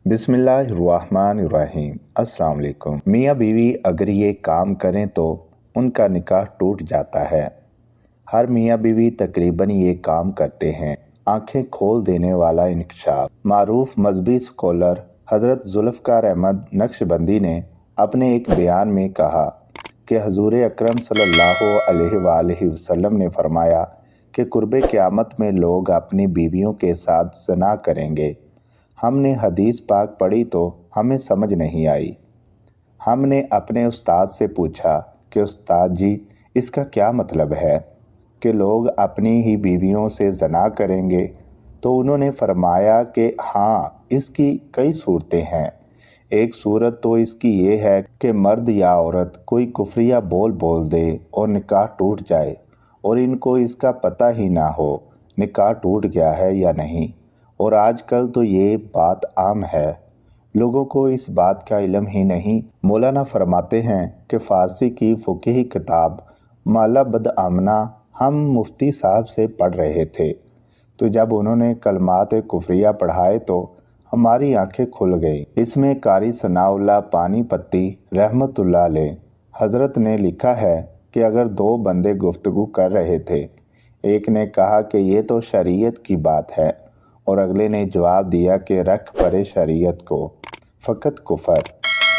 बिस्मिल्लाहिर्रहमानिर्रहीम। अस्सलाम वालेकुम। मियाँ बीवी अगर ये काम करें तो उनका निकाह टूट जाता है। हर मियाँ बीवी तकरीबन ये काम करते हैं। आंखें खोल देने वाला इंकशाफ। मारूफ मजहबी स्कॉलर हज़रत जुल्फ़िकार अहमद नक्शबंदी ने अपने एक बयान में कहा कि हुज़ूर अकरम सल्लल्लाहु अलैहि वसल्लम ने फरमाया कि कुर्बे क़यामत में लोग अपनी बीवियों के साथ ज़ना करेंगे। हमने हदीस पाक पढ़ी तो हमें समझ नहीं आई। हमने अपने उस्ताद से पूछा कि उस्ताद जी, इसका क्या मतलब है कि लोग अपनी ही बीवियों से ज़ना करेंगे? तो उन्होंने फरमाया कि हाँ, इसकी कई सूरतें हैं। एक सूरत तो इसकी ये है कि मर्द या औरत कोई कुफरिया बोल दे और निकाह टूट जाए और इनको इसका पता ही ना हो निकाह टूट गया है या नहीं। और आजकल तो ये बात आम है, लोगों को इस बात का इल्म ही नहीं। मौलाना फरमाते हैं कि फ़ारसी की फ़िक़ही किताब माला बदआमना हम मुफ्ती साहब से पढ़ रहे थे, तो जब उन्होंने कलमात कुफरिया पढ़ाए तो हमारी आंखें खुल गई। इसमें कारी सनाउल्लाह पानीपत्ती रहमतुल्लाह अलैह हज़रत ने लिखा है कि अगर दो बंदे गुफ्तगू कर रहे थे, एक ने कहा कि ये तो शरीयत की बात है और अगले ने जवाब दिया कि रख परे शरीयत को, फ़कत कुफर,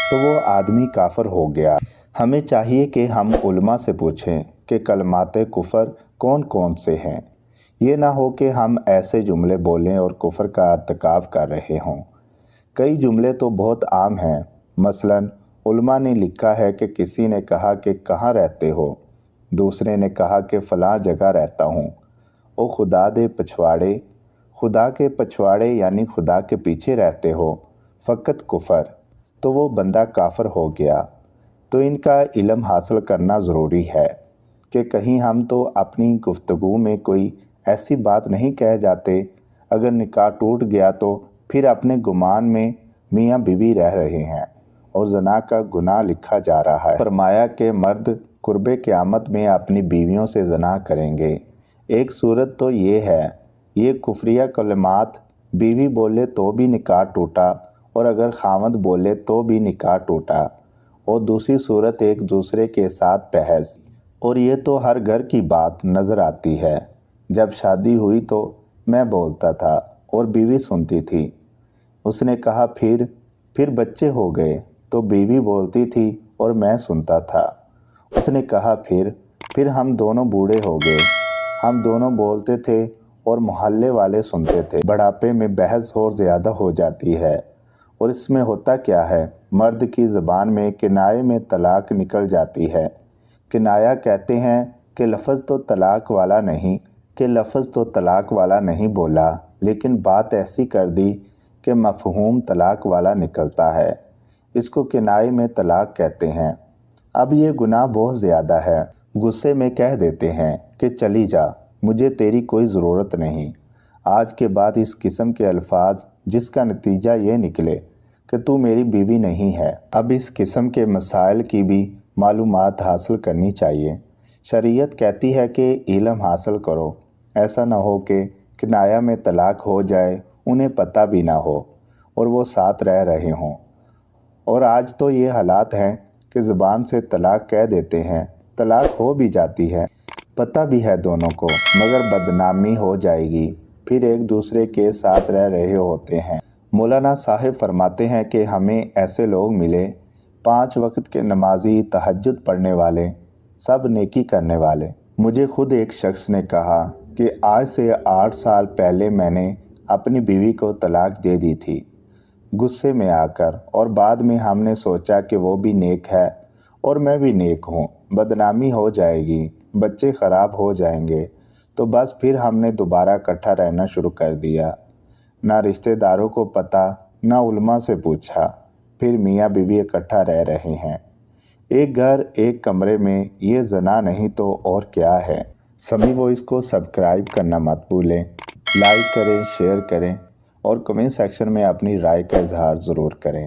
तो वो आदमी काफिर हो गया। हमें चाहिए कि हम उलमा से पूछें कि कलमाते कुफर कौन कौन से हैं। ये ना हो कि हम ऐसे जुमले बोलें और कुफर का अर्तकाब कर रहे हों। कई जुमले तो बहुत आम हैं। मसलन उलमा ने लिखा है कि किसी ने कहा कि कहाँ रहते हो, दूसरे ने कहा कि फ़लाँ जगह रहता हूँ। ओ खुदा दे पछवाड़े, खुदा के पछवाड़े यानी खुदा के पीछे रहते हो, फ़कत कुफर, तो वो बंदा काफिर हो गया। तो इनका इल्म हासिल करना ज़रूरी है कि कहीं हम तो अपनी गुफ्तगू में कोई ऐसी बात नहीं कह जाते। अगर निकाह टूट गया तो फिर अपने गुमान में मियाँ बीवी रह रहे हैं और ज़ना का गुनाह लिखा जा रहा है। फरमाया कि मर्द कुर्बे क़यामत में अपनी बीवियों से ज़ना करेंगे। एक सूरत तो ये है, ये कुफरिया कलमात बीवी बोले तो भी निकाह टूटा और अगर खामद बोले तो भी निकाह टूटा। और दूसरी सूरत एक दूसरे के साथ बहस, और ये तो हर घर की बात नज़र आती है। जब शादी हुई तो मैं बोलता था और बीवी सुनती थी। उसने कहा फिर बच्चे हो गए तो बीवी बोलती थी और मैं सुनता था। उसने कहा फिर हम दोनों बूढ़े हो गए, हम दोनों बोलते थे और मोहल्ले वाले सुनते थे। बढ़ापे में बहस और ज़्यादा हो जाती है। और इसमें होता क्या है, मर्द की ज़बान में किनाए में तलाक निकल जाती है। किनाया कहते हैं कि लफ्ज़ तो तलाक वाला नहीं बोला, लेकिन बात ऐसी कर दी कि मफ़हूम तलाक वाला निकलता है। इसको किनाए में तलाक कहते हैं। अब ये गुनाह बहुत ज़्यादा है। गुस्से में कह देते हैं कि चली जा, मुझे तेरी कोई ज़रूरत नहीं। आज के बाद इस किस्म के अल्फाज जिसका नतीजा ये निकले कि तू मेरी बीवी नहीं है। अब इस किस्म के मसाइल की भी मालूमात हासिल करनी चाहिए। शरीयत कहती है कि इल्म हासिल करो, ऐसा ना हो कि किनाया में तलाक हो जाए, उन्हें पता भी ना हो और वो साथ रह रहे हों। और आज तो ये हालात हैं कि ज़ुबान से तलाक कह देते हैं, तलाक हो भी जाती है, पता भी है दोनों को, मगर बदनामी हो जाएगी, फिर एक दूसरे के साथ रह रहे होते हैं। मौलाना साहिब फरमाते हैं कि हमें ऐसे लोग मिले, 5 वक्त के नमाजी, तहज्जुद पढ़ने वाले, सब नेकी करने वाले। मुझे खुद एक शख्स ने कहा कि आज से 8 साल पहले मैंने अपनी बीवी को तलाक दे दी थी गुस्से में आकर, और बाद में हमने सोचा कि वो भी नेक है और मैं भी नेक हूँ, बदनामी हो जाएगी, बच्चे ख़राब हो जाएंगे, तो बस फिर हमने दोबारा इकट्ठा रहना शुरू कर दिया। ना रिश्तेदारों को पता, ना उलमा से पूछा, फिर मियाँ बीवी इकट्ठा रह रहे हैं। एक घर एक कमरे में, ये ज़ना नहीं तो और क्या है। समी वॉइस को सब्सक्राइब करना मत भूलें, लाइक करें, शेयर करें और कमेंट सेक्शन में अपनी राय का इजहार ज़रूर करें।